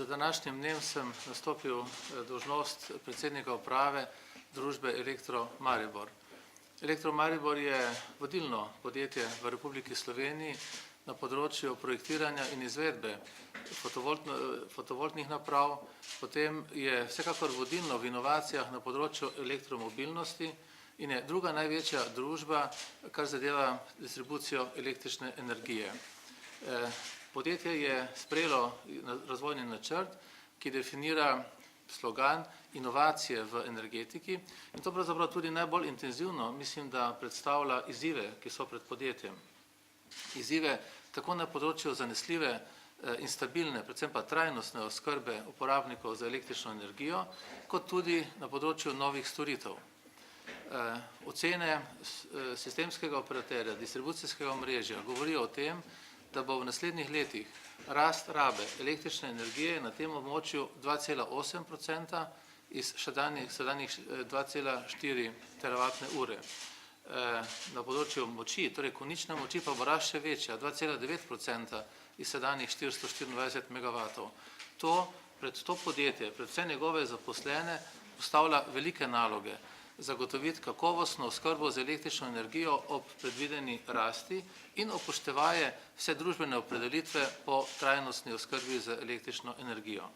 Z današnjim dnem sem nastopil dolžnost predsednika uprave družbe Elektro Maribor. Elektro Maribor je vodilno podjetje v Republiki Sloveniji na področju projektiranja in izvedbe fotovoltnih naprav, potem je vsekakor vodilno v inovacijah na področju elektromobilnosti in je druga največja družba, kar zadeva distribucijo električne energije. Podjetje je sprejelo razvojni načrt, ki definira slogan inovacije v energetiki in to pravzaprav tudi najbolj intenzivno, mislim, da predstavlja izzive, ki so pred podjetjem. Izzive tako na področju zanesljive in stabilne, predvsem pa trajnostne oskrbe uporabnikov za električno energijo, kot tudi na področju novih storitev. Ocene sistemskega operaterja, distribucijskega omrežja govorijo o tem, da bo v naslednjih letih rast rabe električne energije na tem območju 2,8% iz sedanjih 2,4 teravatne ure. Na področju moči, torej konične moči, pa bo rast še večja, 2,9% iz sedanjih 424 megavatov. To pred to podjetje, pred vse njegove zaposlene, postavlja velike naloge. Zagotoviti kakovostno oskrbo z električno energijo ob predvideni rasti in upoštevaje vse družbene opredelitve po trajnostni oskrbi z električno energijo.